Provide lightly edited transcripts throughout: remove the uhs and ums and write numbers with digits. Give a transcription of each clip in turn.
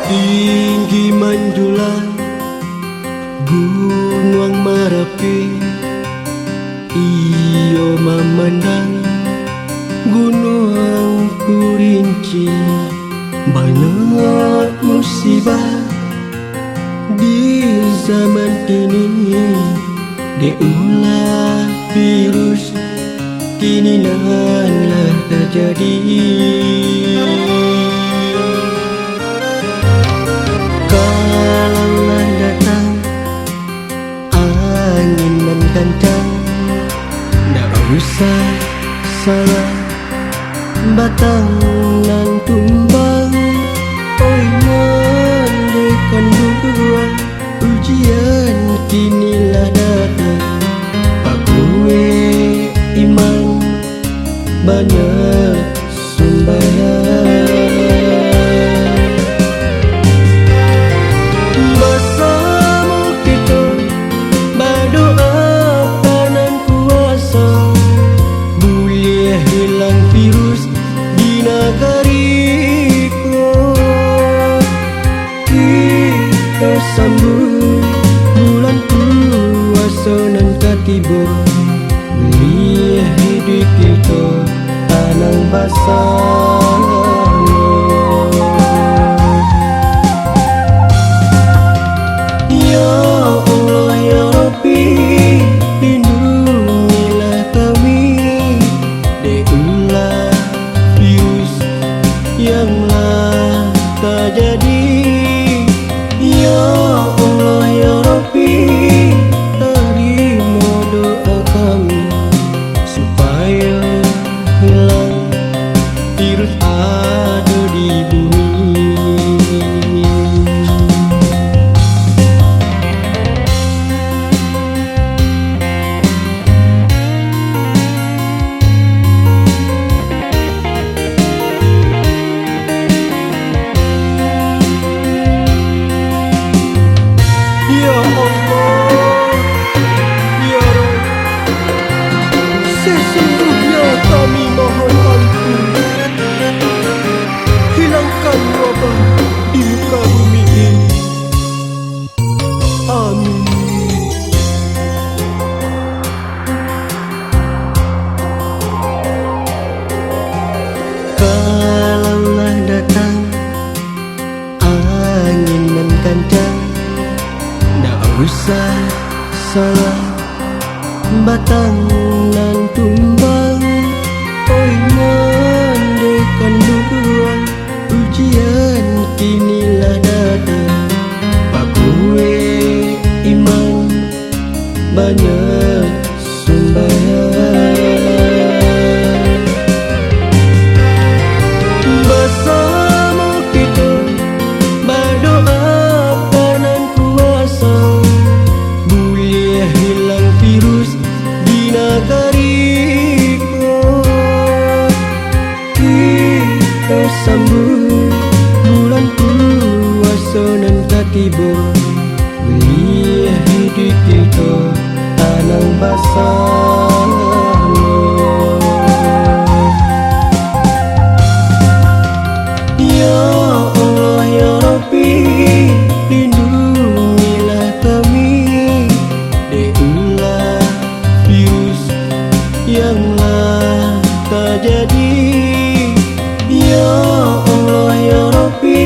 Tinggi menjulang Gunung Merapi, iyo memandang Gunung Kurinci. Banyak musibah di zaman kini, diulah virus kini nanlah terjadi. Kalaulah datang angin nan kencang, tak usah salah batang nan tumbang. Oi mandekan dua ujian kinilah datang. Pakue iman banyak sumbayang. Bersama kita berdoa kanan kuasa, boleh hilang virus di negariku. Kita sambut bulan puasa nan ketiba, boleh hidup kita tanang basah. Ya Allah ya Rabbi, lindungilah kami dari virus yang terjadi. Ya Allah ya Rabbi, terima doa kami supaya hilang virus ada di bumi. Ya Allah, ya Rabb, sesungguhnya kami mohon ampun. Hilangkan wabah di muka bumi ini. Amin. Kalaulah datang angin nan kencang, tak usah salah batang nan tumbang. Oi mandekan dua ujian kinilah datang. Pakue iman banyak sumbayang. Bersama kita berdoa kanan kuasa, boleh hilang virus di negariku. Kita sambut bulan puasa nan ketiba, boleh hidup kita tanang basah. Ya Allah ya Rabbi, lindungilah kami dari virus yang terjadi. Ya Allah ya Rabbi,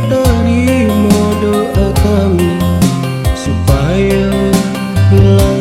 terima doa kami supaya hilang